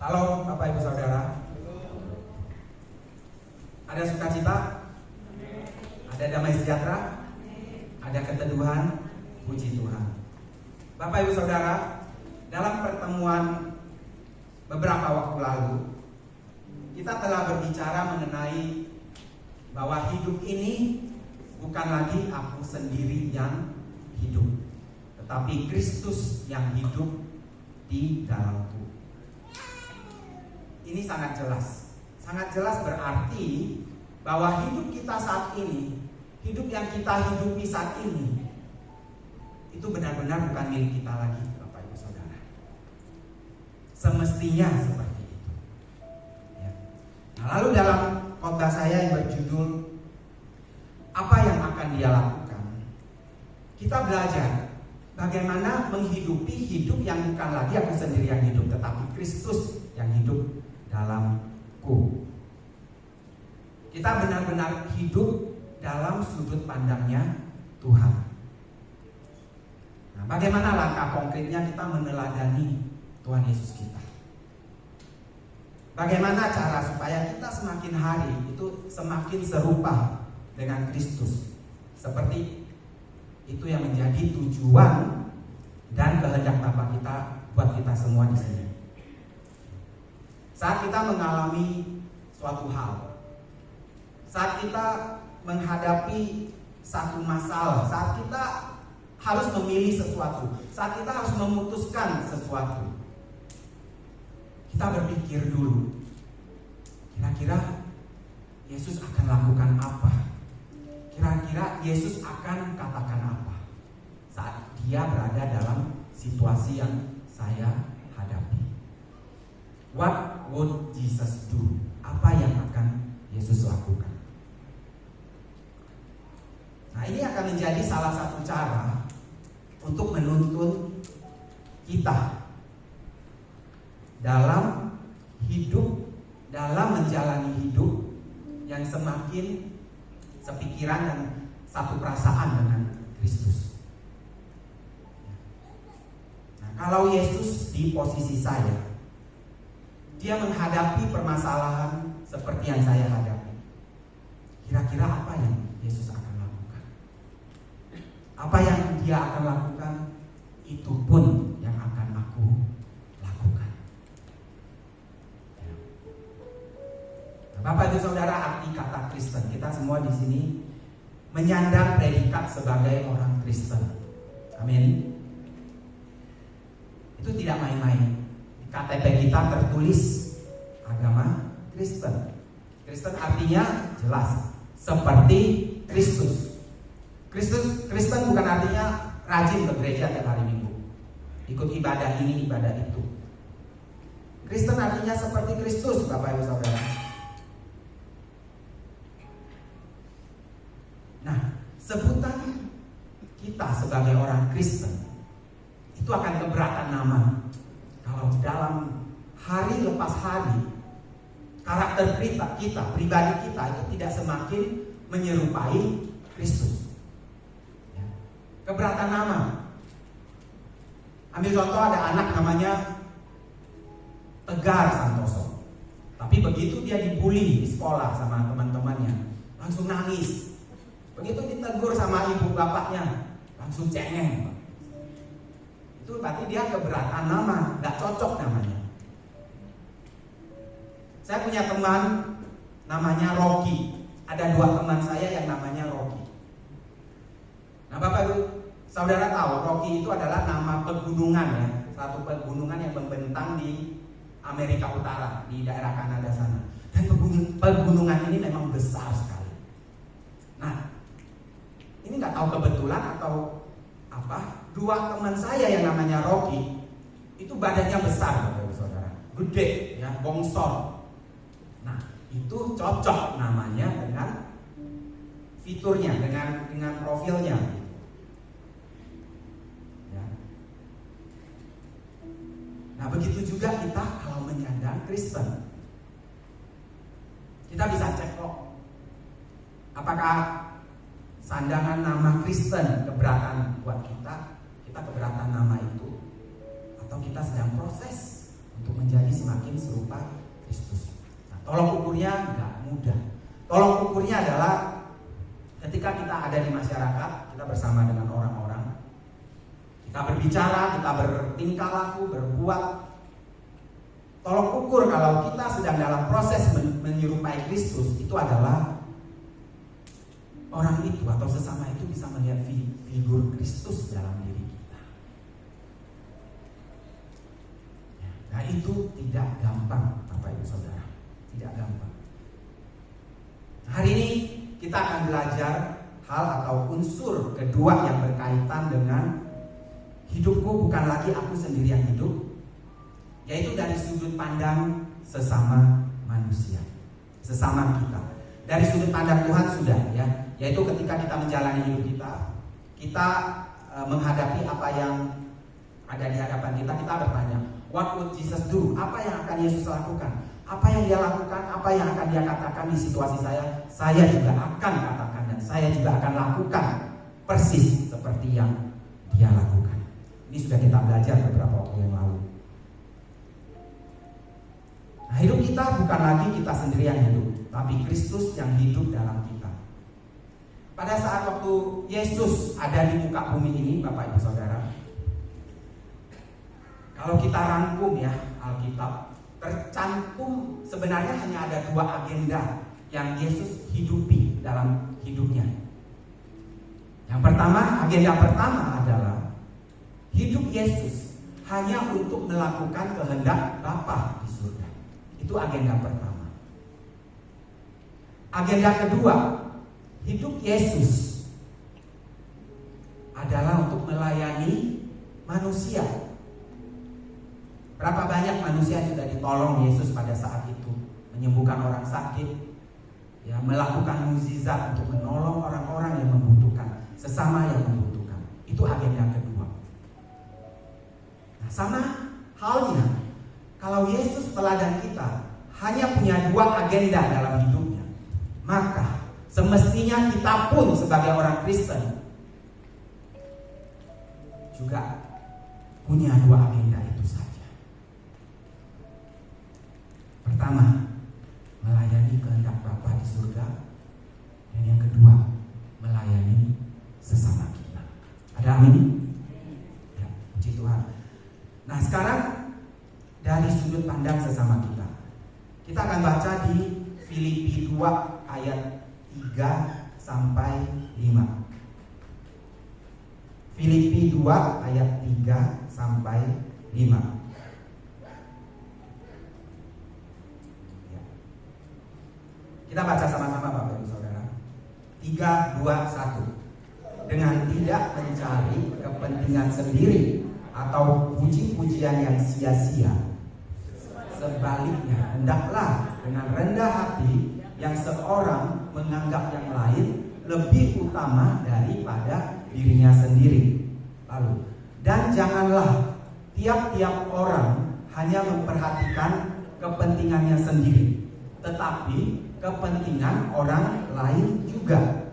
Halo Bapak Ibu Saudara. Ada sukacita? Ada damai sejahtera? Ada keteduhan? Puji Tuhan. Bapak Ibu Saudara, dalam pertemuan beberapa waktu lalu kita telah berbicara mengenai bahwa hidup ini bukan lagi aku sendiri yang hidup, tetapi Kristus yang hidup di dalamku. Ini sangat jelas berarti bahwa hidup kita saat ini, hidup yang kita hidupi saat ini, itu benar-benar bukan milik kita lagi, Bapak Ibu Saudara. Semestinya seperti itu. Ya. Nah, lalu dalam khotbah saya yang berjudul apa yang akan dia lakukan, kita belajar bagaimana menghidupi hidup yang bukan lagi aku sendiri yang hidup, tetapi Kristus yang hidup dalamku. Kita benar-benar hidup dalam sudut pandangnya Tuhan. Nah, bagaimana langkah konkretnya kita meneladani Tuhan Yesus kita? Bagaimana cara supaya kita semakin hari itu semakin serupa dengan Kristus? Seperti itu yang menjadi tujuan dan kehendak Bapa kita buat kita semua di sini. Saat kita mengalami suatu hal, saat kita menghadapi satu masalah, saat kita harus memilih sesuatu, saat kita harus memutuskan sesuatu, kita berpikir dulu, kira-kira Yesus akan lakukan apa? Kira-kira Yesus akan katakan apa saat dia berada dalam situasi yang saya hadapi? What would Jesus do? Apa yang akan Yesus lakukan? Nah, ini akan menjadi salah satu cara untuk menuntun kita dalam hidup, dalam menjalani hidup yang semakin sepikiran dan satu perasaan dengan Kristus. Nah, kalau Yesus di posisi saya, dia menghadapi permasalahan seperti yang saya hadapi, kira-kira apa yang Yesus akan lakukan? Apa yang dia akan lakukan, itu pun yang akan aku lakukan. Bapak Ibu Saudara, arti kata Kristen, kita semua di sini menyandang predikat sebagai orang Kristen. Amin. Itu tidak main-main. Di KTP kita tertulis agama Kristen. Kristen artinya jelas, seperti Kristus. Kristen bukan artinya rajin ke gereja tiap hari Minggu, ikut ibadah ini, ibadah itu. Kristen artinya seperti Kristus, Bapak Ibu Saudara. Nah, sebutan kita sebagai orang Kristen itu akan keberatan nama kalau dalam hari lepas hari karakter kita, pribadi kita itu tidak semakin menyerupai Kristus. Ya. Keberatan nama. Ambil contoh, ada anak namanya Tegar Santoso, tapi begitu dia dibully di sekolah sama teman-temannya, langsung nangis. Begitu ditegur sama ibu bapaknya, langsung cengeng. Itu berarti dia keberatan nama, gak cocok namanya. Saya punya teman namanya Rocky. Ada 2 teman saya yang namanya Rocky. Nah, Bapak Ibu Saudara tahu, Rocky itu adalah nama pegunungan ya, satu pegunungan yang membentang di Amerika Utara, di daerah Kanada sana. Dan pegunungan ini memang besar sekali. Nah, ini nggak tahu kebetulan atau apa, 2 teman saya yang namanya Rocky itu badannya besar, Bapak Ibu Saudara, gede ya, bongsor. Nah, itu cocok namanya dengan fiturnya, dengan profilnya. Ya. Nah, begitu juga kita kalau menyandang Kristen. Kita bisa cek kok, apakah sandangan nama Kristen keberatan buat kita keberatan nama itu, atau kita sedang proses untuk menjadi semakin serupa Kristus. Nah, tolok ukurnya nggak mudah. Tolok ukurnya adalah ketika kita ada di masyarakat, kita bersama dengan orang-orang, kita berbicara, kita bertingkah laku, berbuat. Tolok ukur kalau kita sedang dalam proses menyerupai Kristus itu adalah orang itu atau sesama itu bisa melihat figur Kristus dalam diri kita. Nah, itu tidak gampang, Bapak Ibu Saudara. Tidak gampang. Hari ini kita akan belajar hal atau unsur kedua yang berkaitan dengan hidupku bukan lagi aku sendiri yang hidup, yaitu dari sudut pandang sesama manusia, sesama kita. Dari sudut pandang Tuhan sudah ya, yaitu ketika kita menjalani hidup kita menghadapi apa yang ada di hadapan kita bertanya, what would Jesus do? Apa yang akan Yesus lakukan? Apa yang dia lakukan, apa yang akan dia katakan di situasi saya juga akan katakan dan saya juga akan lakukan persis seperti yang dia lakukan. Ini sudah kita belajar beberapa waktu yang lalu. Nah, hidup kita bukan lagi kita sendiri yang hidup, tapi Kristus yang hidup dalam kita. Pada saat waktu Yesus ada di muka bumi ini, Bapak Ibu Saudara, kalau kita rangkum ya Alkitab, tercantum sebenarnya hanya ada dua agenda yang Yesus hidupi dalam hidupnya. Yang pertama, agenda pertama adalah hidup Yesus hanya untuk melakukan kehendak Bapa di surga. Itu agenda pertama. Agenda kedua, hidup Yesus adalah untuk melayani manusia. Berapa banyak manusia yang sudah ditolong Yesus pada saat itu, menyembuhkan orang sakit, ya, melakukan mukjizat untuk menolong orang-orang yang membutuhkan, sesama yang membutuhkan. Itu agenda kedua. Nah, sama halnya kalau Yesus teladan kita hanya punya dua agenda dalam hidupnya, maka semestinya kita pun sebagai orang Kristen juga punya dua agenda itu saja. Pertama, melayani kehendak Bapa di surga, dan yang kedua, melayani sesama kita. Ada amin? Ya, puji Tuhan. Nah, sekarang dari sudut pandang sesama kita akan baca di Filipi 2 ayat 3 sampai 5. Filipi 2 ayat 3 sampai 5. Kita baca sama-sama Bapak Ibu Saudara. 3, 2, 1. Dengan tidak mencari kepentingan sendiri atau puji-pujian yang sia-sia, sebaliknya hendaklah dengan rendah hati yang seorang menganggap yang lain lebih utama daripada dirinya sendiri. Lalu, dan janganlah tiap-tiap orang hanya memperhatikan kepentingannya sendiri, tetapi kepentingan orang lain juga.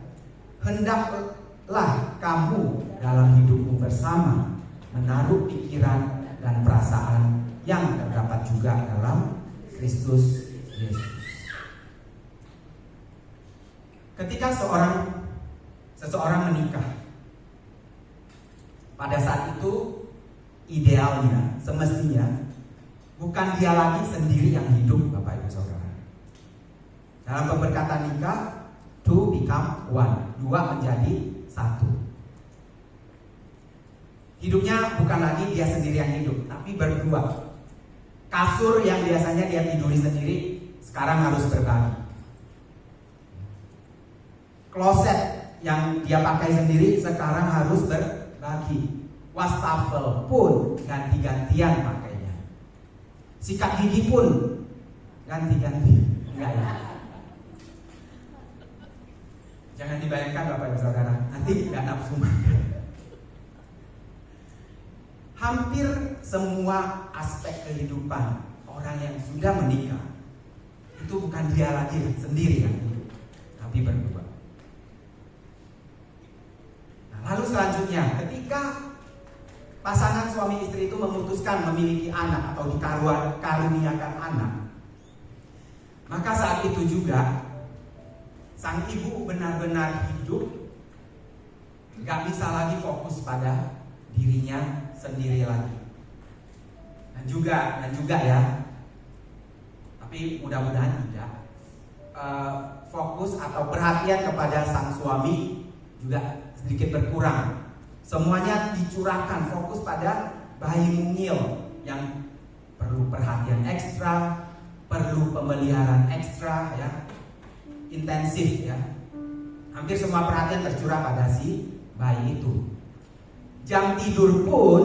Hendaklah kamu dalam hidupmu bersama menaruh pikiran dan perasaan yang terdapat juga dalam Kristus Yesus. Ketika seseorang menikah, pada saat itu idealnya, semestinya bukan dia lagi sendiri yang hidup, Bapak Ibu Saudara. Dalam pemberkatan nikah, two become one, dua menjadi satu. Hidupnya bukan lagi dia sendiri yang hidup, tapi berdua. Kasur yang biasanya dia tiduri sendiri, sekarang harus berbagi. Kloset yang dia pakai sendiri, sekarang harus berbagi. Wastafel pun ganti-gantian pakainya. Sikat gigi pun ganti-ganti. Enggak ya? Jangan dibayangkan Bapak Ibu Saudara, nanti gak nafsu makan. Hampir semua aspek kehidupan orang yang sudah menikah itu bukan dia lagi sendiri yang hidup, tapi berdua. Nah, lalu selanjutnya, ketika pasangan suami istri itu memutuskan memiliki anak atau dikaruniakan anak, maka saat itu juga sang ibu benar-benar hidup, gak bisa lagi fokus pada dirinya sendiri lagi. Dan juga ya, tapi mudah-mudahan tidak, fokus atau perhatian kepada sang suami juga sedikit berkurang. Semuanya dicurahkan fokus pada bayi mungil yang perlu perhatian ekstra, perlu pemeliharaan ekstra ya, intensif ya. Hampir semua perhatian tercurah pada si bayi itu. Jam tidur pun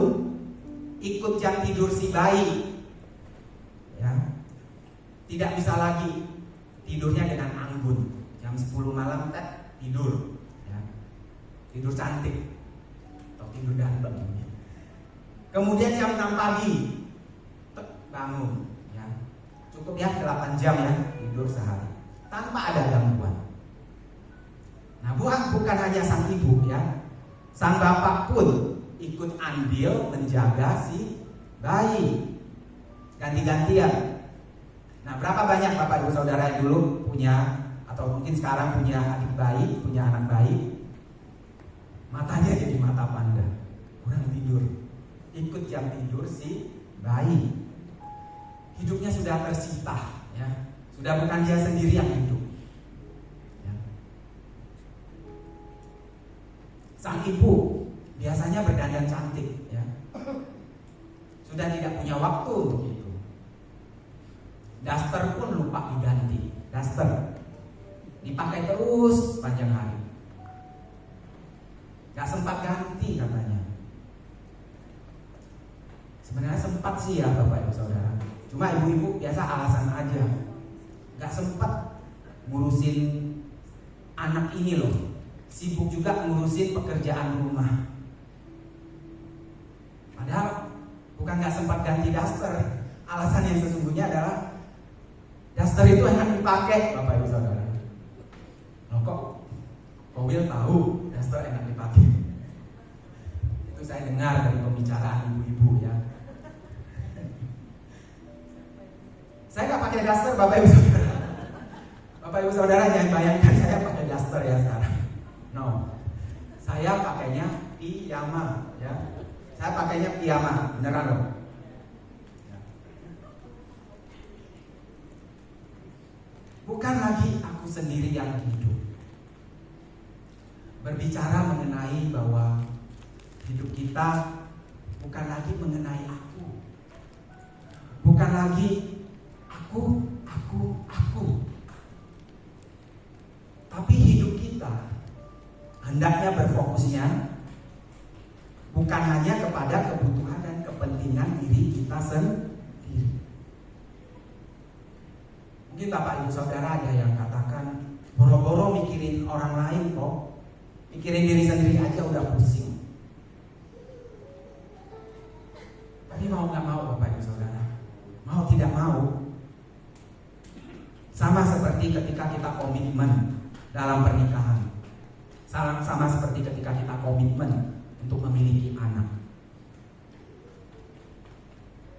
ikut jam tidur si bayi ya. Tidak bisa lagi tidurnya dengan anggun. Jam 10 malam tidur ya. Tidur cantik atau tidur ganteng. Kemudian jam 6 pagi bangun ya. Cukup ya 8 jam ya tidur sehari tanpa ada gangguan. Nah, bukan hanya sang ibu ya, sang bapak pun ikut andil menjaga si bayi, ganti-gantian. Nah, berapa banyak bapak ibu saudara yang dulu punya atau mungkin sekarang punya adik bayi, punya anak bayi, matanya jadi mata panda, kurang tidur, ikut jam tidur si bayi. Hidupnya sudah tersita ya, sudah bukan dia sendiri yang hidup ya. Sang ibu biasanya berdandan cantik ya, sudah tidak punya waktu untuk itu. Daster pun lupa diganti, daster dipakai terus panjang hari, gak sempat ganti katanya. Sebenarnya sempat sih ya bapak ibu saudara, cuma ibu-ibu biasa alasan aja, gak sempat ngurusin anak ini loh, sibuk juga ngurusin pekerjaan rumah. Padahal bukan gak sempat ganti daster, alasan yang sesungguhnya adalah daster itu enak dipakai bapak ibu saudara. Loh kok Will tahu daster enak dipakai? Itu saya dengar dari pembicaraan ibu-ibu ya. Saya nggak pakai daster bapak ibu saudara. Bapak ibu saudara jangan bayangkan saya pakai daster ya sekarang. No, saya pakainya piyama ya. Saya pakainya piyama, beneran loh. Bukan lagi aku sendiri yang hidup. Berbicara mengenai bahwa hidup kita bukan lagi mengenai aku. Bukan lagi aku. Tapi hidup kita hendaknya berfokusnya bukan hanya kepada kebutuhan dan kepentingan diri kita sendiri. Mungkin bapak ibu saudara ada yang katakan, boro-boro mikirin orang lain kok, mikirin diri sendiri aja udah pusing. Tapi mau gak mau bapak ibu saudara, mau tidak mau, sama seperti ketika kita komitmen dalam pernikahan, sama seperti ketika kita komitmen untuk memiliki anak,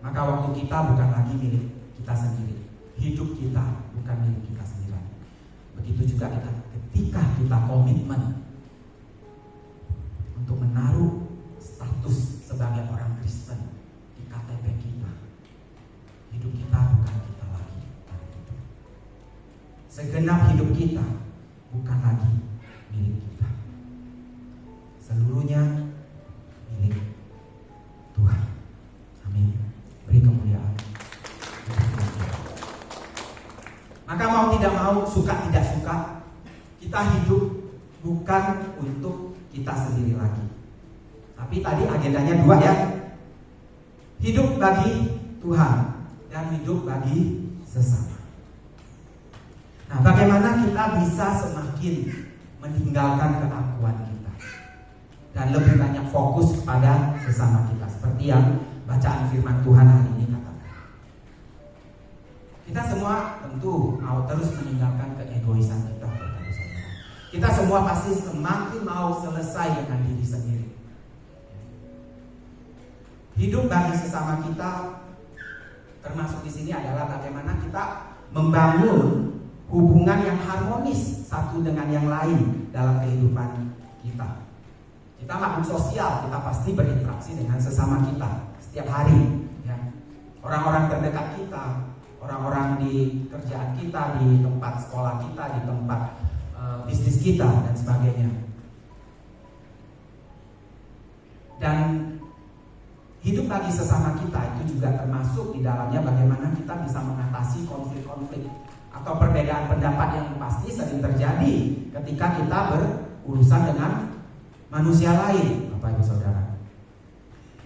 maka waktu kita bukan lagi milik kita sendiri. Hidup kita bukan milik kita sendiri. Begitu juga ketika kita komitmen untuk menaruh status sebagai orang Kristen di KTP kita, hidup kita bukan kita lagi. Segenap hidup kita bukan lagi milik kita. Seluruhnya milik Tuhan. Amin. Beri kemuliaan. Maka mau tidak mau, suka tidak suka, kita hidup bukan untuk kita sendiri lagi. Tapi tadi agendanya dua ya. Hidup bagi Tuhan dan hidup bagi sesama. Nah, bagaimana kita bisa semakin meninggalkan keakuan kita dan lebih banyak fokus kepada sesama kita, seperti yang bacaan firman Tuhan hari ini katakan. Kita semua tentu mau terus meninggalkan keegoisan kita, Bapak-Ibu Saudara. Kita semua pasti semakin mau selesai dengan diri sendiri. Hidup bagi sesama kita termasuk di sini adalah bagaimana kita membangun hubungan yang harmonis satu dengan yang lain dalam kehidupan kita. Kita makhluk sosial, kita pasti berinteraksi dengan sesama kita setiap hari. Ya. Orang-orang terdekat kita, orang-orang di kerjaan kita, di tempat sekolah kita, di tempat bisnis kita dan sebagainya. Dan hidup bagi sesama kita itu juga termasuk di dalamnya bagaimana kita bisa mengatasi konflik-konflik atau perbedaan pendapat yang pasti sering terjadi ketika kita berurusan dengan manusia lain, Bapak Ibu Saudara.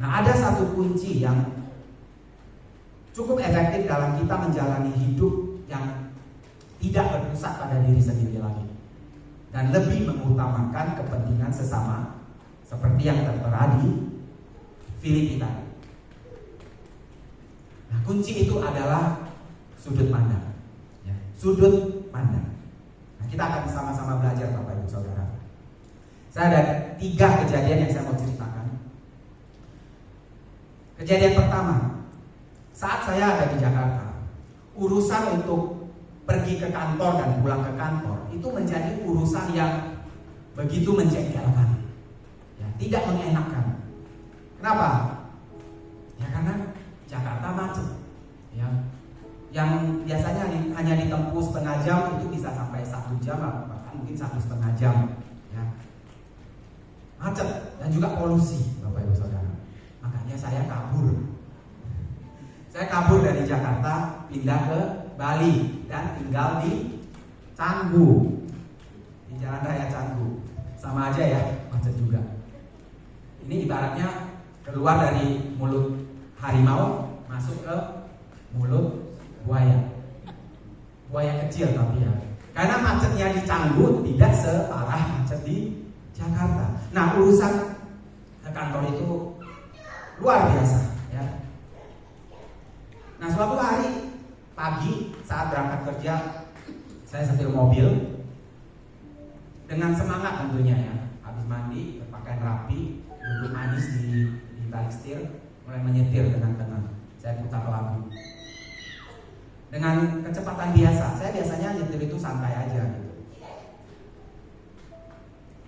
Nah, ada satu kunci yang cukup efektif dalam kita menjalani hidup yang tidak berpusat pada diri sendiri lagi dan lebih mengutamakan kepentingan sesama seperti yang tertera di Filipi tadi. Nah, kunci itu adalah sudut pandang. Ya, sudut pandang. Nah, kita akan sama-sama belajar, Bapak Ibu Saudara. Saya ada 3 kejadian yang saya mau ceritakan. Kejadian pertama, saat saya ada di Jakarta, urusan untuk pergi ke kantor dan pulang ke kantor itu menjadi urusan yang begitu menjengkelkan, ya, tidak mengenakan. Kenapa? Ya karena Jakarta macet, ya. Yang biasanya hanya ditempuh setengah jam itu bisa sampai 1 jam, bahkan mungkin 1,5 jam, ya. Macet dan juga polusi, Bapak Ibu Saudara. Makanya saya kabur. Saya kabur dari Jakarta, pindah ke Bali dan tinggal di Canggu, di Jalan Raya Canggu. Sama aja ya, macet juga. Ini ibaratnya keluar dari mulut harimau masuk ke mulut buaya. Buaya kecil tapi ya. Karena macetnya di Canggu tidak separah macet di Jakarta. Nah, urusan ke kantor itu luar biasa, ya. Nah, suatu hari pagi saat berangkat kerja, saya setir mobil dengan semangat tentunya ya. Habis mandi, berpakaian rapi, duduk manis di balik setir, mulai menyetir dengan tenang. Saya putar lagu dengan kecepatan biasa. Saya biasanya nyetir itu santai aja gitu.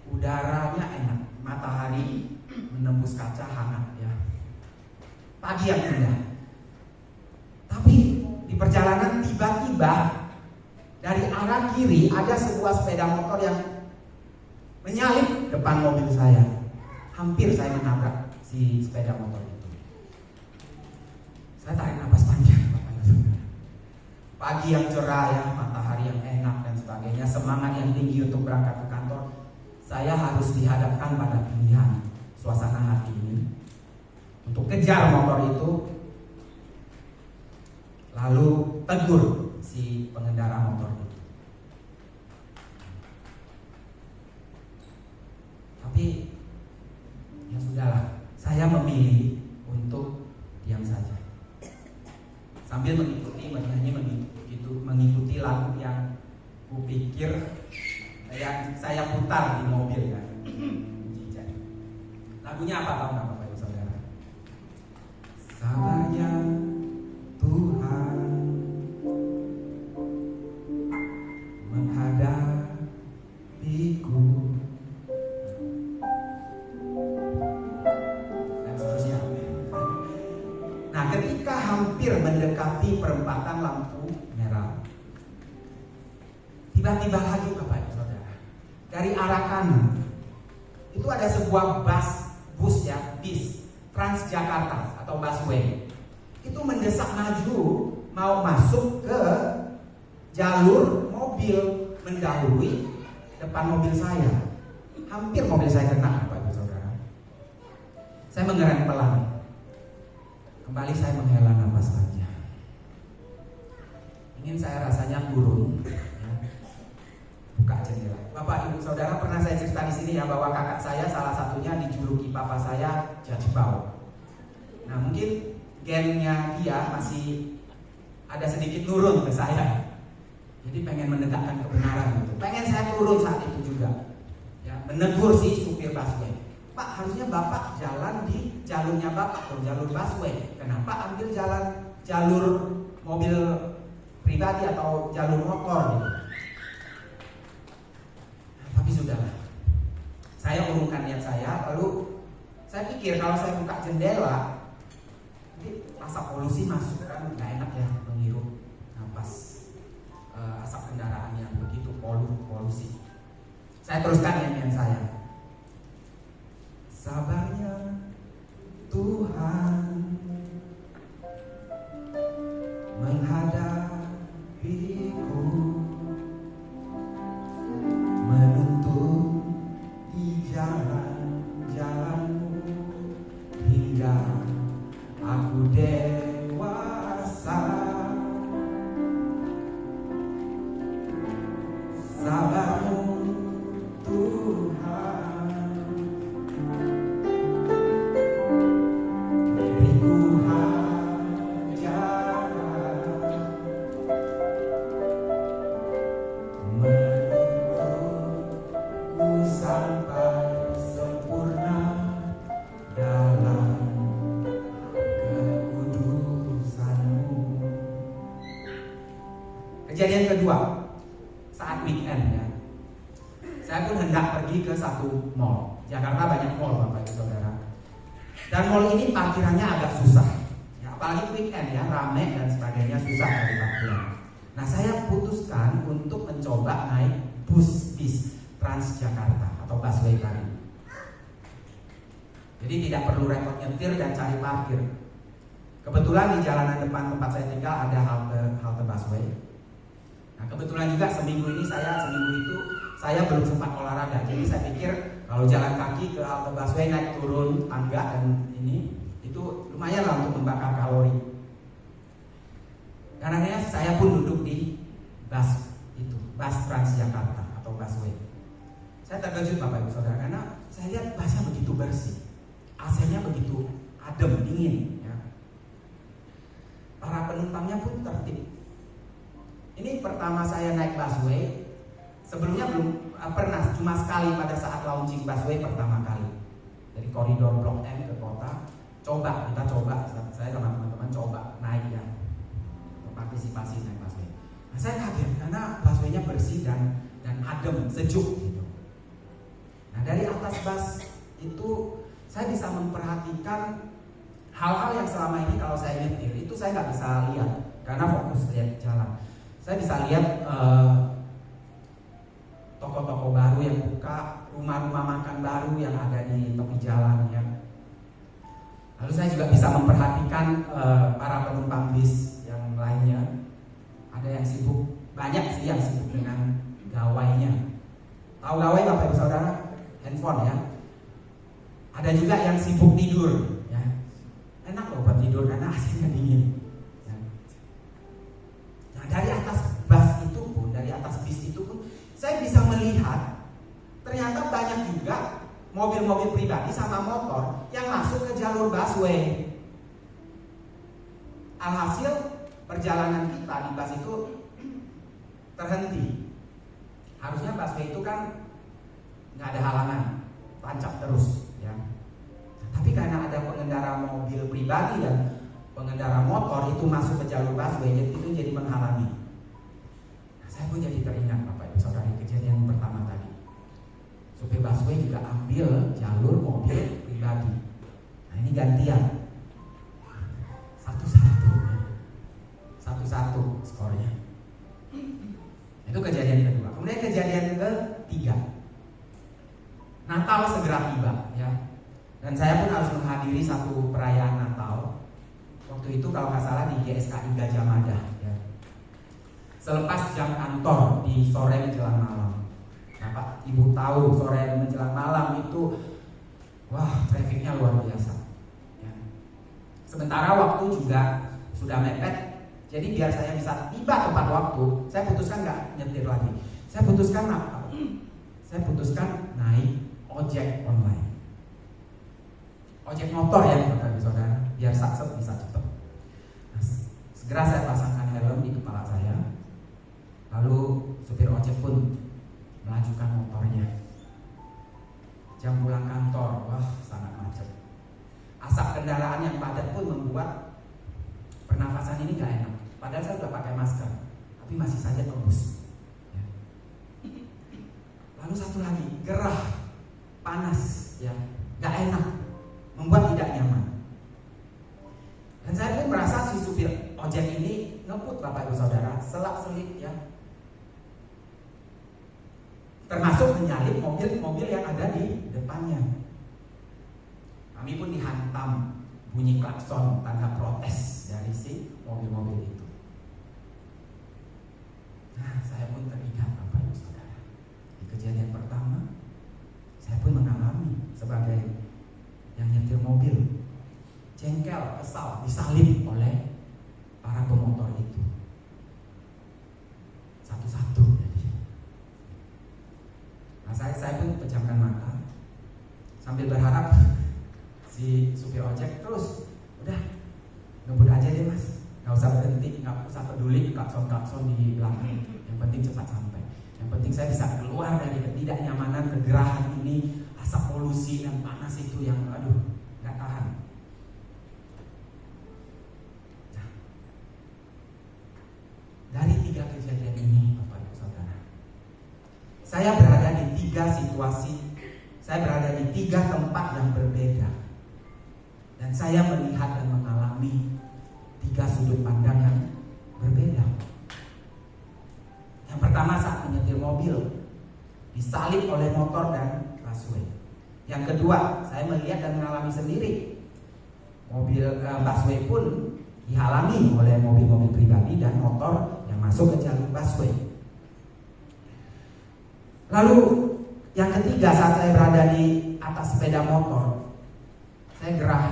Udaranya enak, matahari menembus kaca hangat ya. Pagi yang indah. Tapi di perjalanan tiba-tiba dari arah kiri ada sebuah sepeda motor yang menyalip depan mobil saya. Hampir saya menabrak si sepeda motor itu. Saya tarik napas panjang, Bapak Ibu. Pagi yang cerah ya, matahari yang enak dan sebagainya, semangat yang tinggi untuk berangkat ke kantor. Saya harus dihadapkan pada pilihan suasana hati ini untuk kejar motor itu, lalu tegur si pengendara motor itu. Tapi ya sudahlah, saya memilih untuk diam saja sambil mengikuti lagu yang kupikir yang saya putar di mobil kan. Lagunya apa tahu nggak Bapak Ibu Saudara? Sabarnya Tuhan menghadapiku. Nah, ketika hampir mendekati perempatan lampu merah, tiba-tiba lagi Bapak Ibu Saudara, dari arah kanan itu ada sebuah bus Transjakarta atau busway. Itu mendesak maju mau masuk ke jalur mobil, mendahului depan mobil saya. Hampir mobil saya kena, Bapak Ibu Saudara. Saya mengerem pelan. Kembali saya menghela nafas panjang. Ingin saya rasanya turun, ya. Buka jendela. Bapak Ibu Saudara, pernah saya cerita di sini ya bahwa kakak saya salah satunya dijuluki papa saya jajbau. Nah, mungkin gennya dia masih ada sedikit turun ke saya. Jadi pengen menegakkan kebenaran gitu. Pengen saya turun saat itu juga. Ya, menegur si supir busway. Pak, harusnya Bapak jalan di jalurnya Bapak tuh, jalur busway. Kenapa ambil jalur mobil pribadi atau jalur motor gitu? Nah, tapi sudahlah. Saya urungkan niat saya, lalu saya pikir kalau saya buka jendela, nanti asap polusi masuk kan nggak enak ya menghirup napas asap kendaraan yang begitu polusi. Saya teruskan niat saya. Sabarnya Tuhan menghadapiku, menuntun di jalan-jalanmu hingga aku dewasa. Sabarmu Tuhan beriku ajaran, menuntunku sampai sempurna dalam kekudusanmu. Kejadian kedua, saat weekend ya, saya pun hendak pergi ke satu mall. Jakarta banyak mall Bapak Ibu Saudara. Dan mall ini parkirannya agak susah ya, apalagi weekend ya, ramai dan sebagainya, susah cari parkiran. Nah, saya putuskan untuk mencoba naik bus bis Transjakarta atau busway tadi. Jadi tidak perlu repot nyetir dan cari parkir. Kebetulan di jalanan depan tempat saya tinggal ada halte busway. Nah, kebetulan juga seminggu itu saya belum sempat olahraga. Jadi saya pikir kalau jalan kaki ke halte busway, naik turun tangga dan ini itu lumayan lah untuk membakar kalori. Karena saya pun duduk di bus Transjakarta atau busway. Saya terkejut Bapak Ibu Saudara karena saya lihat busnya begitu bersih, AC-nya begitu adem, dingin ya. Para penumpangnya pun tertib. Ini pertama saya naik busway. Sebelumnya belum pernah, cuma sekali pada saat launching busway pertama kali. Dari koridor Blok M ke kota. Kita coba, saya sama teman-teman coba naik ya, partisipasi naik busway. Nah, saya kaget karena busway-nya bersih dan adem, sejuk gitu. Nah, dari atas bus itu saya bisa memperhatikan hal-hal yang selama ini kalau saya nyetir itu saya nggak bisa lihat karena fokus lihat jalan. Saya bisa lihat toko-toko baru yang buka, rumah-rumah makan baru yang ada di tepi jalan ya. Lalu saya juga bisa memperhatikan para penumpang bis yang lainnya. Ada yang sibuk, banyak sih yang sibuk dengan gawainya. Tahu gawai Bapak Ibu Saudara? Handphone ya. Ada juga yang sibuk tidur ya. Enak loh buat tidur karena AC-nya dingin. Dari atas bus itu pun, dari atas bis itu pun, saya bisa melihat ternyata banyak juga mobil-mobil pribadi sama motor yang masuk ke jalur busway. Alhasil perjalanan kita di bus itu terhenti. Harusnya busway itu kan nggak ada halangan, tancap terus ya. Tapi karena ada pengendara mobil pribadi dan pengendara motor itu masuk ke jalur busway, itu jadi menghalangi. Nah, saya pun jadi teringat Bapak Ibu Saudara kejadian pertama tadi. Supir busway juga ambil jalur mobil pribadi. Nah, ini gantian. Satu-satu skornya. Itu kejadian kedua. Kemudian kejadian ketiga. Natal segera tiba ya. Dan saya pun harus menghadiri satu perayaan Natal. Waktu itu kalau nggak salah di GSKI Gajah Mada ya. Selepas jam kantor di sore menjelang malam. Nah, Pak, Ibu tahu sore menjelang malam itu wah, trafiknya luar biasa ya. Sementara waktu juga sudah mepet. Jadi biar saya bisa tiba tepat waktu, saya putuskan nggak nyetir lagi. Saya putuskan apa? Saya putuskan naik ojek online. Ojek motor ya Bapak Ibu Saudara, biar sakset bisa cepat. Nah, segera saya pasangkan helm di kepala saya. Lalu supir ojek pun melajukan motornya. Jam pulang kantor, wah sangat macet. Asap kendaraan yang padat pun membuat pernafasan ini gak enak. Padahal saya sudah pakai masker, tapi masih saja tembus. Ya. Lalu satu lagi, gerah, panas, ya, gak enak, membuat tidak nyaman. Dan saya pun merasa si supir ojek ini ngebut Bapak Ibu Saudara, selak-selip ya. Termasuk menyalip mobil-mobil yang ada di depannya. Kami pun dihantam bunyi klakson tanda protes dari si mobil-mobil itu. Nah, saya pun teringat Bapak Ibu Saudara. Di kejadian pertama, saya pun mengalami sebagai yang nyetir mobil. Jengkel, kesal, disalip oleh para pemotor itu. Satu-satu. Nah, saya pun pejamkan mata sambil berharap si supir ojek terus, udah ngebut aja deh mas, nggak usah berhenti, nggak usah peduli klakson di belakang. Yang penting cepat sampai. Yang penting saya bisa keluar dari ketidaknyamanan, kegerahan ini, asap polusi dan panas itu yang aduh nggak tahan. Nah, dari 3 kejadian ini, Bapak Ibu Saudara, saya berada di 3 situasi, saya berada di 3 tempat yang berbeda. Dan saya melihat dan mengalami 3 sudut pandang yang berbeda. Yang pertama saat menyetir mobil, disalip oleh motor dan busway. Yang kedua, saya melihat dan mengalami sendiri, mobil busway pun dihalangi oleh mobil-mobil pribadi dan motor yang masuk ke jalur busway. Lalu yang ketiga, saat saya berada di atas sepeda motor, saya gerah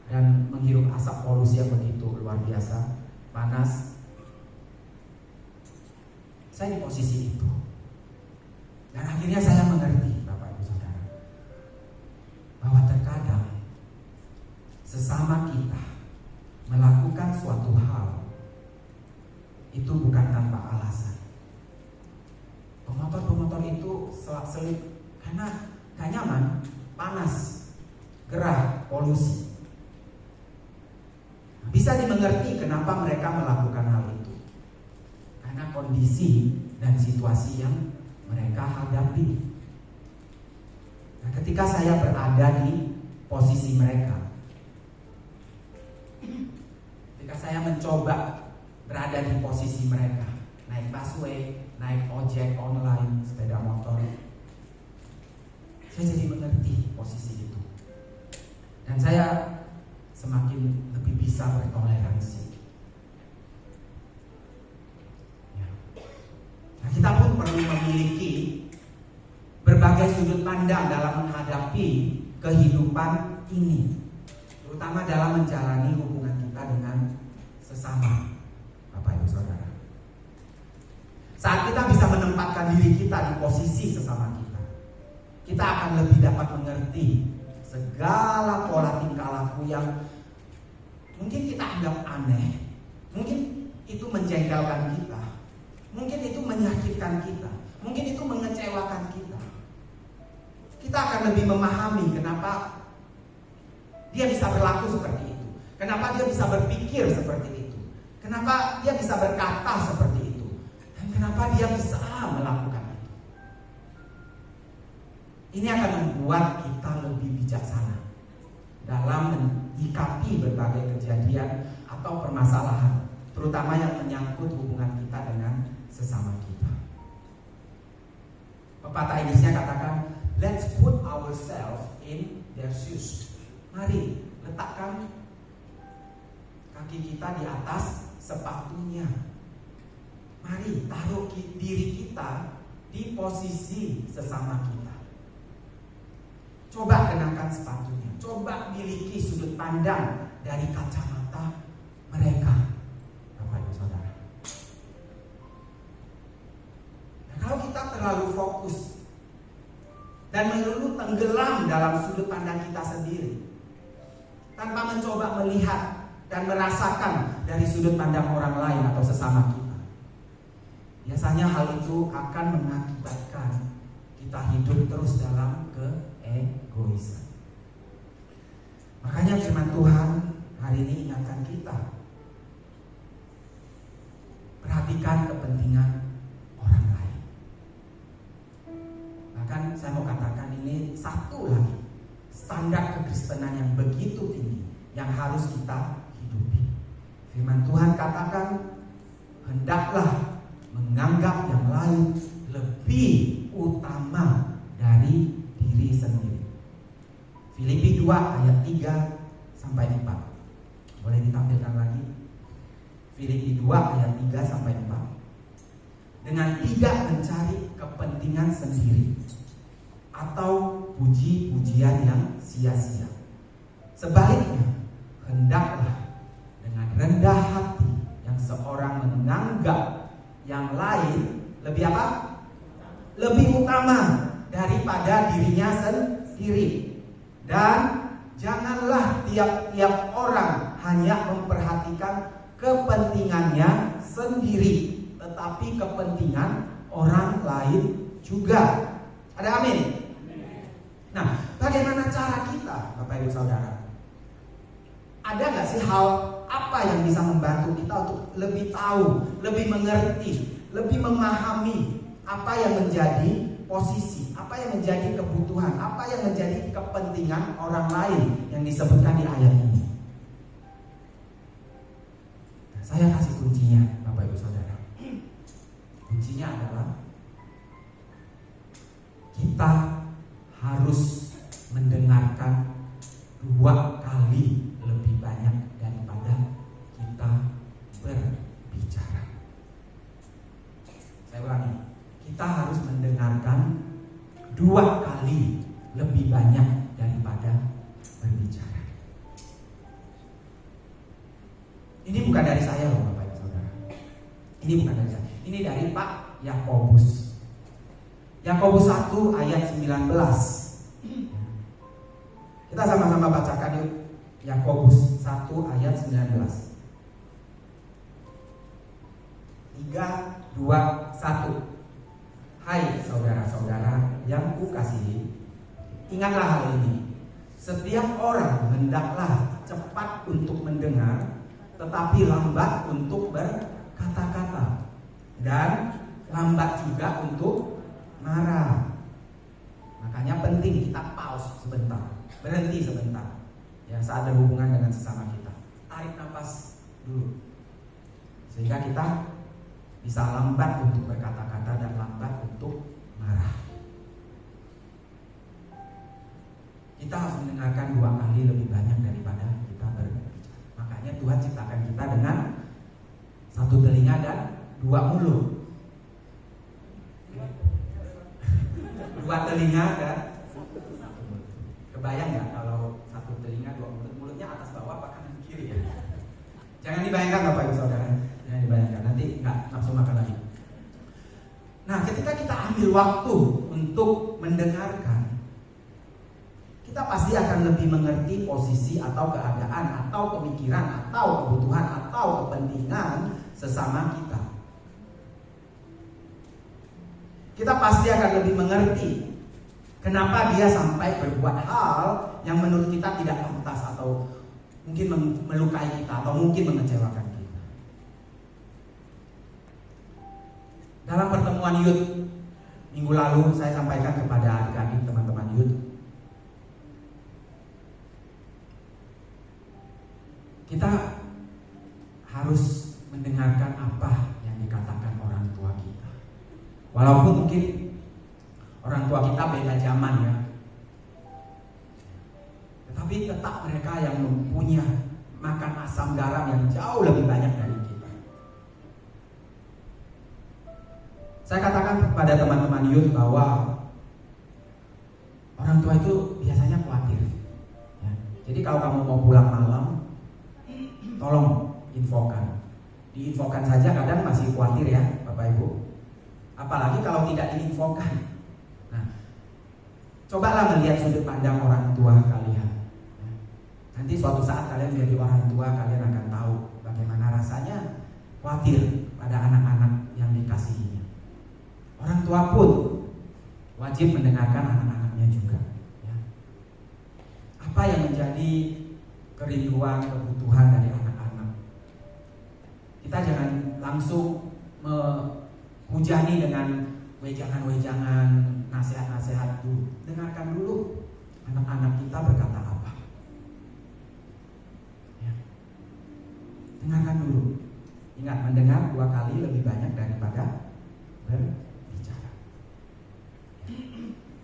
dan menghirup asap polusi yang begitu luar biasa, panas. Saya di posisi itu. Dan akhirnya saya mengerti, Bapak Ibu Saudara, bahwa terkadang sesama kita melakukan suatu hal itu bukan tanpa alasan. Pemotor-pemotor itu selak-selip karena gak nyaman, panas, gerah, polusi. Bisa dimengerti kenapa mereka melakukan hal itu, karena kondisi dan situasi yang mereka hadapi. Nah, ketika saya berada di posisi mereka, ketika saya mencoba berada di posisi mereka, naik busway, naik ojek online, sepeda motor, saya jadi mengerti posisi itu. Dan saya semakin lebih bisa bertoleransi. Ya. Nah, kita pun perlu memiliki berbagai sudut pandang dalam menghadapi kehidupan ini, terutama dalam menjalani hubungan kita dengan sesama, Bapak Ibu Saudara. Saat kita bisa menempatkan diri kita di posisi sesama kita akan lebih dapat mengerti segala pola tingkah laku yang mungkin kita anggap aneh, mungkin itu menjengkelkan kita, mungkin itu menyakitkan kita, mungkin itu mengecewakan kita. Kita akan lebih memahami kenapa dia bisa berlaku seperti itu, kenapa dia bisa berpikir seperti itu, kenapa dia bisa berkata seperti itu, dan kenapa dia bisa melakukan itu. Ini akan membuat kita lebih bijaksana dalam menyikapi berbagai kejadian atau permasalahan, terutama yang menyangkut hubungan kita dengan sesama kita. Pepatah Inggrisnya katakan, let's put ourselves in their shoes. Mari letakkan kaki kita di atas sepatunya. Mari taruh diri kita di posisi sesama kita. Coba kenakan sepatunya, coba miliki sudut pandang dari kacamata mereka, Bapak Ibu Saudara. Nah, kalau kita terlalu fokus dan melulu tenggelam dalam sudut pandang kita sendiri, tanpa mencoba melihat dan merasakan dari sudut pandang orang lain atau sesama kita, biasanya hal itu akan mengakibatkan kita hidup terus dalam keegoisan. Makanya firman Tuhan hari ini ingatkan kita, perhatikan kepentingan orang lain. Bahkan saya mau katakan ini satu lagi standar kekristenan yang begitu tinggi yang harus kita hidupi. Firman Tuhan katakan, hendaklah menganggap yang lain lebih utama dari diri sendiri. Filipi 2 ayat 3 sampai 4. Boleh ditampilkan lagi? Filipi 2 ayat 3 sampai 4. Dengan tidak mencari kepentingan sendiri atau puji-pujian yang sia-sia. Sebaliknya, hendaklah dengan rendah hati yang seorang menganggap yang lain lebih apa? Lebih utama daripada dirinya sendiri. Dan janganlah tiap-tiap orang hanya memperhatikan kepentingannya sendiri, tetapi kepentingan orang lain juga. Ada amin? Nah, bagaimana cara kita, Bapak Ibu Saudara? Ada gak sih hal apa yang bisa membantu kita untuk lebih tahu, lebih mengerti, lebih memahami apa yang menjadi posisi, apa yang menjadi kebutuhan, apa yang menjadi kepentingan orang lain yang disebutkan di ayat ini? Nah, saya kasih kuncinya, Bapak Ibu Saudara. Kuncinya adalah kita harus mendengarkan 2 kali lebih banyak daripada kita berbicara. Saya ulangi, kita harus mendengarkan 2 kali lebih banyak daripada berbicara. Ini bukan dari saya loh Bapak Ibu Saudara. Ini bukan dari saya. Ini dari Pak Yakobus. Yakobus 1 ayat 19. Kita sama-sama bacakan yuk. Yakobus 1 ayat 19. 3, 2, 1. Hai saudara-saudara yang kukasihi, ingatlah hal ini. Setiap orang hendaklah cepat untuk mendengar, tetapi lambat untuk berkata-kata, dan lambat juga untuk marah. Makanya penting kita pause sebentar, berhenti sebentar. Ya, saat berhubungan dengan sesama kita, tarik nafas dulu, sehingga kita bisa lambat untuk berkata-kata dan lambat untuk marah. Kita harus mendengarkan 2 kali lebih banyak daripada kita berbicara. Makanya Tuhan ciptakan kita dengan 1 telinga dan 2 mulut. 2 telinga dan 1 mulut. Kebayang nggak kalau 1 telinga 2 mulut? Mulutnya atas bawah apa kanan kiri ya? Jangan dibayangkan Bapak Ibu Saudara. Jangan dibayangkan, nanti nggak nafsu makan lagi. Nah, ketika kita ambil waktu untuk mendengarkan, kita pasti akan lebih mengerti posisi atau keadaan atau pemikiran atau kebutuhan atau kepentingan sesama kita. Kita pasti akan lebih mengerti kenapa dia sampai berbuat hal yang menurut kita tidak pantas atau mungkin melukai kita atau mungkin mengecewakan kita. Dalam pertemuan youth minggu lalu, saya sampaikan kepada adik-adik teman-teman youth, kita harus mendengarkan apa yang dikatakan orang tua kita. Walaupun mungkin orang tua kita beda zaman ya, tetapi tetap mereka yang mempunyai makan asam garam yang jauh lebih banyak dari kita. Saya katakan kepada teman-teman youth bahwa orang tua itu biasanya khawatir ya. Jadi kalau kamu mau pulang malam, tolong infokan. Diinfokan saja kadang masih khawatir ya Bapak Ibu. Apalagi kalau tidak diinfokan. Nah, cobalah melihat sudut pandang orang tua kalian. Nanti suatu saat kalian menjadi orang tua, kalian akan tahu bagaimana rasanya khawatir pada anak-anak yang dikasihinya. Orang tua pun wajib mendengarkan anak-anaknya juga ya. Apa yang menjadi kerinduan, kebutuhan dari anak-anak. Kita jangan langsung menghujani dengan wejangan-wejangan, nasihat-nasihat dulu. Dengarkan dulu anak-anak kita berkata apa. Ya. Dengarkan dulu. Ingat, mendengar 2 kali lebih banyak daripada berbicara.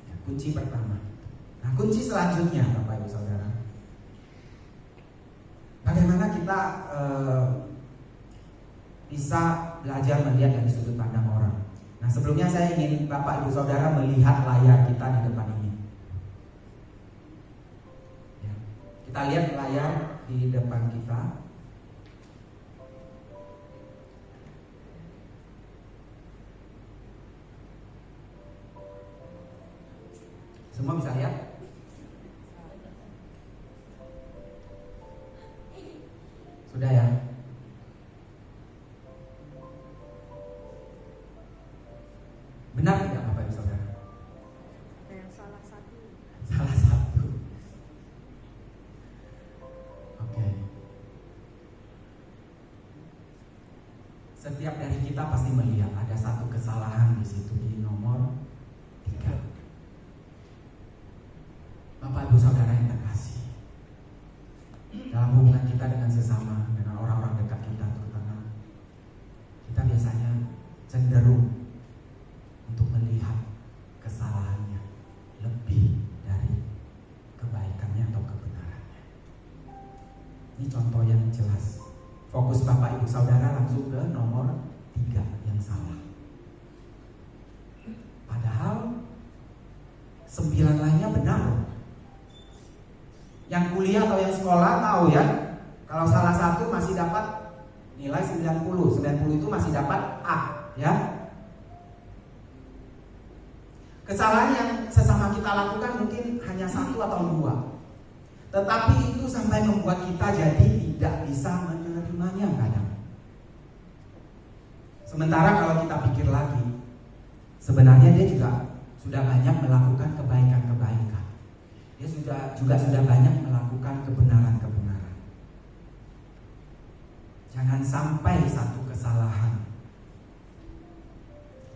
Ya, kunci pertama. Nah, kunci selanjutnya, Bapak Ibu Saudara, bagaimana kita bisa belajar melihat dari sudut pandang orang. Nah, sebelumnya saya ingin Bapak Ibu Saudara melihat layar kita di depan ini. Ya, kita lihat layar di depan kita. Semua bisa lihat? Sudah ya? Benar tidak Bapak Ibu Saudara? Salah satu. Salah satu. Oke. Setiap dari kita pasti melihat ada satu kesalahan di situ di nomor 3. Bapak Ibu Saudara yang terkasih, dalam hubungan kita dengan sesama, dengan orang-orang dekat kita terutama, kita biasanya cenderung untuk melihat kesalahannya lebih dari kebaikannya atau kebenarannya. Ini contoh yang jelas. Fokus Bapak Ibu Saudara langsung ke nomor 3 yang salah. Padahal 9 lainnya benar. Yang kuliah atau yang sekolah tahu ya, kalau salah satu masih dapat nilai 90 itu masih dapat A, ya. Kesalahan yang sesama kita lakukan mungkin hanya 1 atau 2, tetapi itu sampai membuat kita jadi tidak bisa menerimanya kadang. Sementara kalau kita pikir lagi, sebenarnya dia juga sudah banyak melakukan kebaikan-kebaikan. Dia juga sudah banyak melakukan kebenaran-kebenaran. Jangan sampai satu kesalahan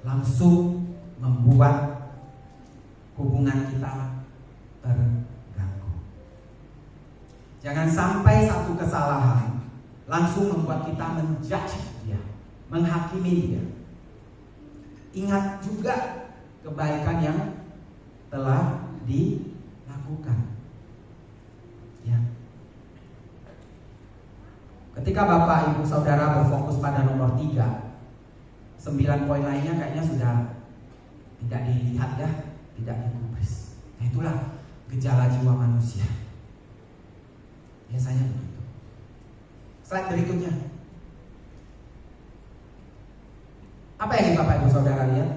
langsung membuat hubungan kita terganggu. Jangan sampai satu kesalahan langsung membuat kita menjudge dia, menghakimi dia. Ingat juga kebaikan yang telah dilakukan. Ya. Ketika Bapak Ibu Saudara berfokus pada nomor 3, 9 poin lainnya kayaknya sudah tidak dilihat ya, tidak digubris. Nah, itulah gejala jiwa manusia. Biasanya begitu. Slide berikutnya. Apa yang Bapak Ibu Saudara lihat?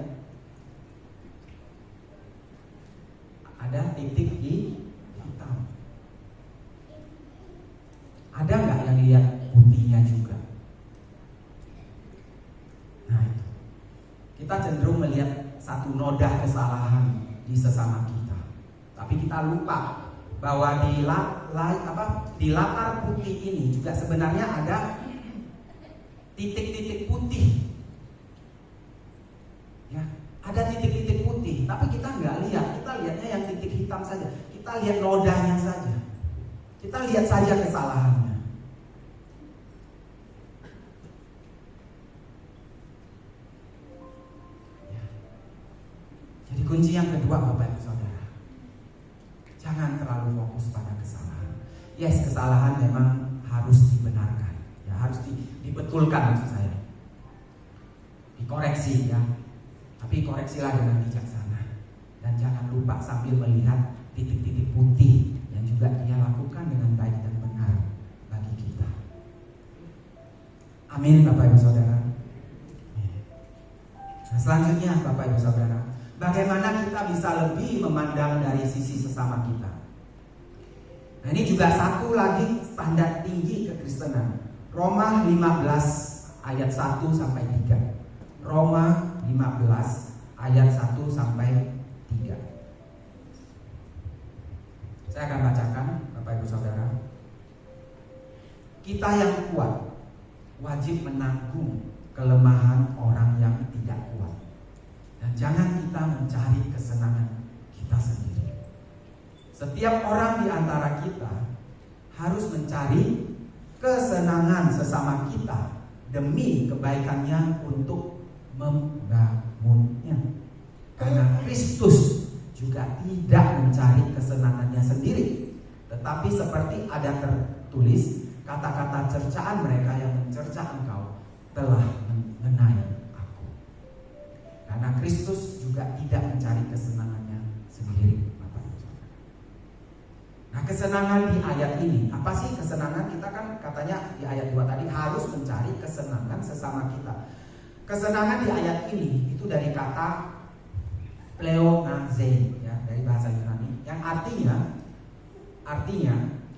Ada titik hitam. Ada nggak yang lihat putihnya juga? Nah, itu. Kita cenderung melihat satu noda kesalahan di sesama kita, tapi kita lupa bahwa di latar putih ini juga sebenarnya ada titik-titik putih. Ya, ada titik-titik putih, tapi kita nggak lihat. Kita lihatnya yang titik hitam saja. Kita lihat nodanya saja. Kita lihat saja kesalahannya. Ya. Jadi kunci yang kedua Bapak Ibu Saudara, jangan terlalu fokus pada kesalahan. Yes, kesalahan memang harus dibenarkan, ya harus dibetulkan maksud saya, dikoreksi ya. Tapi koreksilah dengan bijaksana. Dan jangan lupa sambil melihat titik-titik putih yang juga dia lakukan dengan baik dan benar bagi kita. Amin Bapak Ibu Saudara. Nah, selanjutnya Bapak Ibu Saudara, bagaimana kita bisa lebih memandang dari sisi sesama kita. Nah, ini juga satu lagi standar tinggi kekristenan. Roma 15 ayat 1 sampai 3. Roma 15 ayat 1 sampai 3. Saya akan bacakan Bapak Ibu Saudara. Kita yang kuat wajib menanggung kelemahan orang yang tidak kuat. Dan jangan kita mencari kesenangan kita sendiri. Setiap orang di antara kita harus mencari kesenangan sesama kita demi kebaikannya untuk membangunnya. Karena Kristus juga tidak mencari kesenangannya sendiri, tetapi seperti ada tertulis, kata-kata cercaan mereka yang mencerca engkau telah mengenai aku. Karena Kristus juga tidak mencari kesenangannya sendiri. Nah, kesenangan di ayat ini, apa sih kesenangan? Kita kan katanya di ayat 2 tadi harus mencari kesenangan sesama kita. Kesenangan di ayat ini itu dari kata pleonaze, ya, dari bahasa Yunani, yang artinya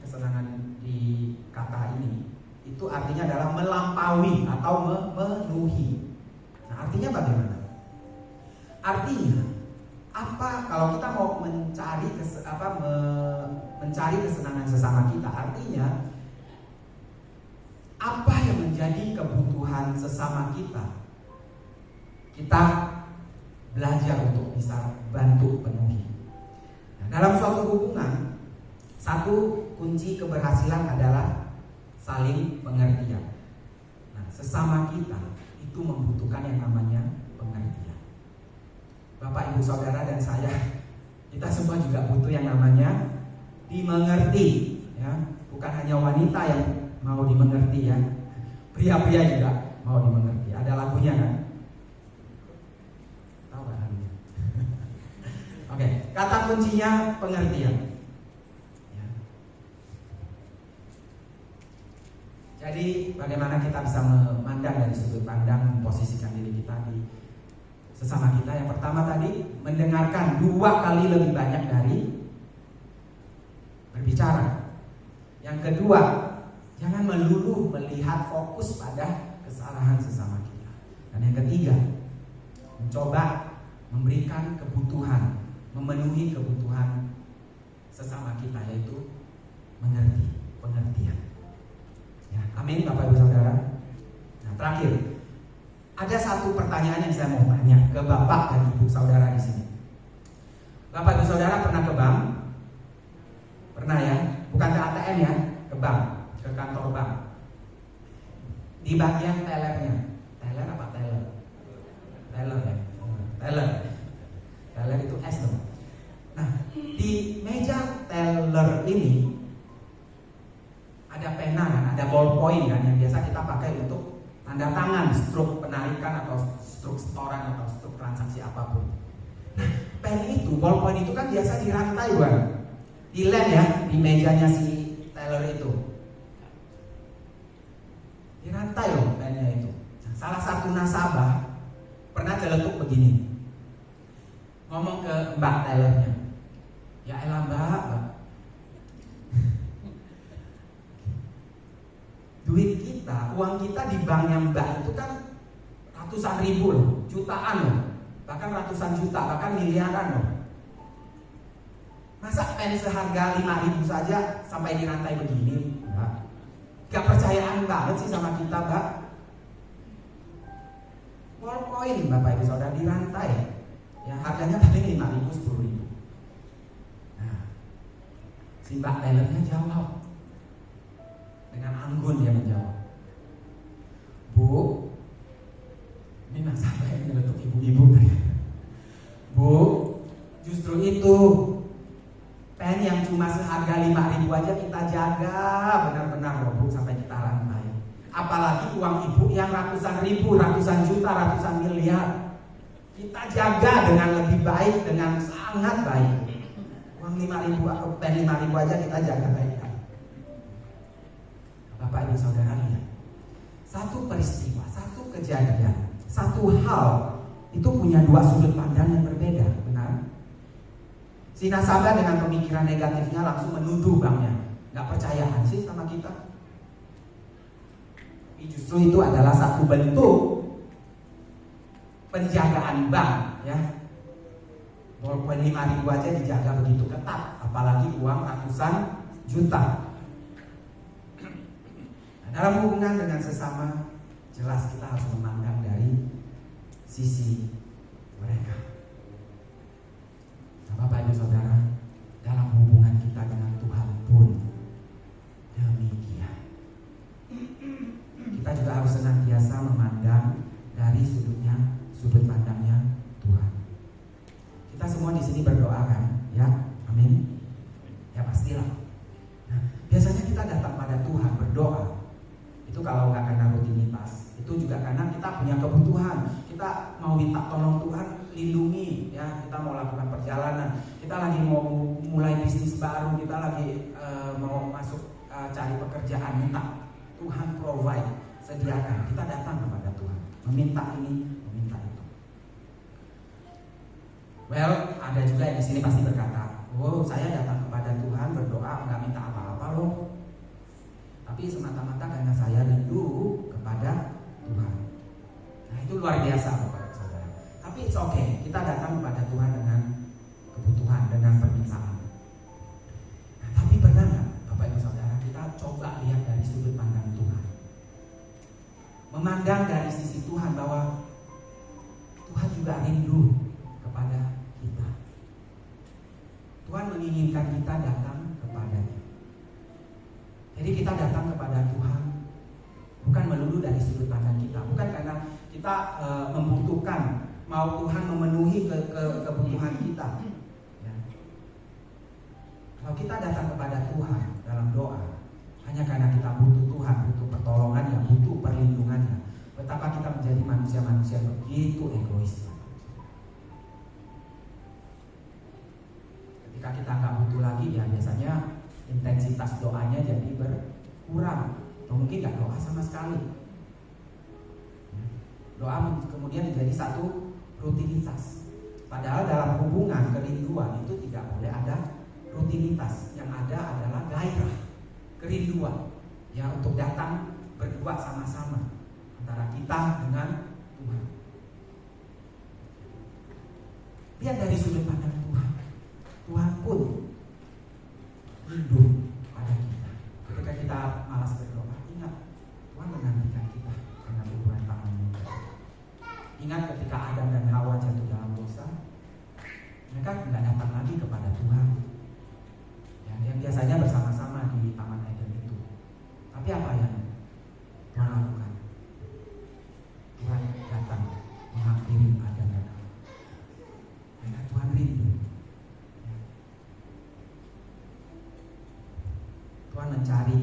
kesenangan di kata ini itu artinya adalah melampaui atau memenuhi. Nah, artinya bagaimana? Artinya apa kalau kita mau mencari kesenangan sesama kita, artinya apa yang menjadi kebutuhan sesama kita belajar untuk bisa bantu penuhi. Nah, dalam suatu hubungan, satu kunci keberhasilan adalah saling pengertian. Nah, sesama kita itu membutuhkan yang namanya pengertian. Bapak, Ibu, Saudara, dan saya, kita semua juga butuh yang namanya dimengerti, ya. Bukan hanya wanita yang mau dimengerti, ya. Pria-pria juga mau dimengerti. Ada lagunya kan? Tahu kan lagunya? Oke, kata kuncinya pengertian. Ya. Jadi bagaimana kita bisa memandang dari sudut pandang, memposisikan diri kita di sesama kita. Yang pertama tadi, mendengarkan 2 kali lebih banyak dari berbicara. Yang kedua, jangan melulu melihat fokus pada kesalahan sesama kita. Dan yang ketiga, mencoba memberikan kebutuhan, memenuhi kebutuhan sesama kita, yaitu pengertian. Ya, amin Bapak Ibu Saudara. Nah, terakhir, ada satu pertanyaan yang saya mau tanya ke Bapak dan Ibu Saudara di sini. Bapak Ibu Saudara pernah ke bank? Pernah, ya? Bukan ke ATM, ya, ke bank, ke kantor bank. Di bagian tellernya, teller apa teller? Teller, ya. Teller itu S dong. Nah, di meja teller ini ada pena kan, ada ballpoint kan, yang biasa kita pakai untuk tanda tangan, struk penarikan atau struk setoran atau struk transaksi apapun. Nah, pen itu, ballpoint itu kan biasa dirantai, bukan? Dilem, ya, di mejanya si teller itu. Dirantai loh pennya itu. Nah, salah satu nasabah pernah celetuk begini, ngomong ke mbak tellernya, ya elah mbak, duit kita, uang kita di banknya mbak itu kan ratusan ribu loh, jutaan loh, bahkan ratusan juta, bahkan miliaran loh. Masa pen seharga 5.000 saja sampai dirantai begini, mbak? Gak percayaan banget sih sama kita, mbak. Ballpoint Bapak Ibu Saudara dirantai, ya harganya paling 5.000, 10.000. Nah, si mbak tellernya jawab dengan anggun, dia menjawab, Bu, ini nasabah yang nyeletuk ibu-ibu. Bu, justru itu pen yang cuma seharga 5.000 aja kita jaga benar-benar loh Bu, sampai kita rantai. Apalagi uang ibu yang ratusan ribu, ratusan juta, ratusan miliar, kita jaga dengan lebih baik, dengan sangat baik. Uang 5.000 atau pen 5.000 aja kita jaga baik-baik. Bapak Ibu Saudara lihat, satu peristiwa, satu kejadian, satu hal itu punya 2 sudut pandang yang berbeda, benar? Si nasabah dengan pemikiran negatifnya langsung menuduh banknya, nggak percayaan sih sama kita. Tapi justru itu adalah satu bentuk penjagaan bank, ya. Ballpoint 5.000 aja dijaga begitu ketat, apalagi uang ratusan juta. Nah, Dalam hubungan dengan sesama, jelas kita harus memandang dari sisi mereka. Nah, Bapak Ibu Saudara, dalam hubungan kita dengan Tuhan pun demikian. Kita juga harus senantiasa memandang dari sudut pandangnya Tuhan. Kita semua di sini berdoa kan, ya, amin. Ya pastilah. Nah, biasanya kita datang pada Tuhan berdoa. Itu kalau nggak karena rutinitas, itu juga karena kita punya kebutuhan. Kita mau minta tolong Tuhan, lindungi, ya. Kita mau lakukan perjalanan, kita lagi mau mulai bisnis baru, kita lagi mau masuk cari pekerjaan, minta Tuhan provide, sediakan. Kita datang kepada Tuhan, meminta ini, meminta itu. Well, ada juga yang di sini pasti berkata, oh saya datang kepada Tuhan berdoa nggak minta apa-apa loh. Tapi semata-mata karena saya rindu kepada Tuhan. Nah itu luar biasa Bapak Saudara. Tapi it's okay, kita datang kepada Tuhan dengan kebutuhan, dengan permintaan. Nah tapi benar nggak Bapak Ibu Saudara, kita coba lihat dari sudut pandang Tuhan. Memandang dari sisi Tuhan bahwa Tuhan juga rindu kepada kita. Tuhan menginginkan kita datang kepadanya. Jadi kita datang kepada Tuhan bukan melulu dari sudut pandang kita, bukan karena kita membutuhkan, mau Tuhan memenuhi kebutuhan kita. Ya. Kalau kita datang kepada Tuhan dalam doa, hanya karena kita butuh Tuhan, butuh pertolongannya, butuh perlindungannya, betapa kita menjadi manusia-manusia begitu egois. Ketika kita nggak butuh lagi, ya biasanya intensitas doanya jadi berkurang, atau mungkin nggak doa sama sekali. Doa kemudian menjadi satu rutinitas. Padahal dalam hubungan kerinduan itu tidak boleh ada rutinitas. Yang ada adalah gairah, kerinduan, ya untuk datang berdua sama-sama antara kita dengan Tuhan. Lihat dari sudut pandang Tuhan. Tuhan pun rindu pada kita. Ketika kita malas berdoa, ingat Tuhan menantikan kita dengan uluran tangannya. Ingat ketika Adam dan Hawa jatuh dalam dosa, mereka tidak datang lagi kepada Tuhan, yang biasanya bersama-sama di Taman Eden itu. Tapi apa yang Tuhan lakukan? Tuhan datang menghampiri Adam dan Hawa. Karena Tuhan rindu. Tuhan mencari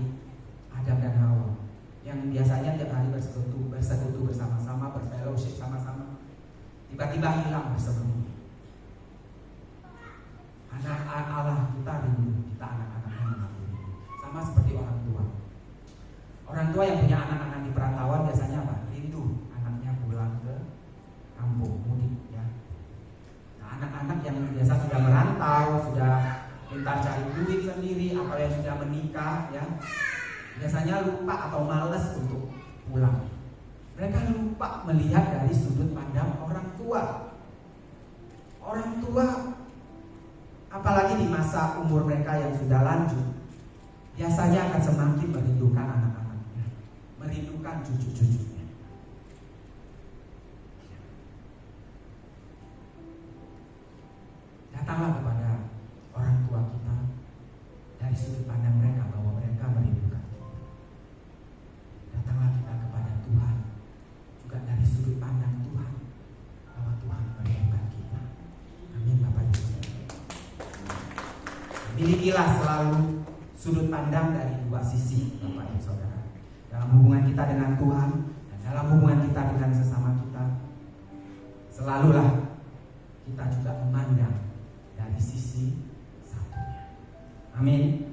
Adam dan Hawa yang biasanya tiap hari bersekutu bersama-sama, berfellowship sama-sama, tiba-tiba hilang bersembunyi. Anak Allah kita rindu, kita anak-anaknya mengaku rindu. Sama seperti orang tua. Orang tua yang punya anak-anak di perantauan biasanya apa? Rindu anaknya pulang ke kampung, mudik, ya. Nah, anak-anak yang biasa sudah merantau, sudah pintar cari duit sendiri, atau yang sudah menikah, ya, biasanya lupa atau malas untuk pulang. Mereka lupa melihat dari sudut pandang orang tua. Orang tua, apalagi di masa umur mereka yang sudah lanjut, biasanya akan semakin merindukan anak-anaknya, merindukan cucu-cucunya. Datanglah kepada orang tua kita dari sudut pandang mereka bahwa mereka merindukan kita. Datanglah kita kepada Tuhan juga dari sudut pandang Tuhan bahwa Tuhan merindukan kita. Amin Bapak Ibu. Milikilah selalu sudut pandang dari dua sisi Bapak Ibu Saudara. Dalam hubungan kita dengan Tuhan dan dalam hubungan kita dengan sesama kita, selalulah kita juga memandang dari sisi satunya. Amin.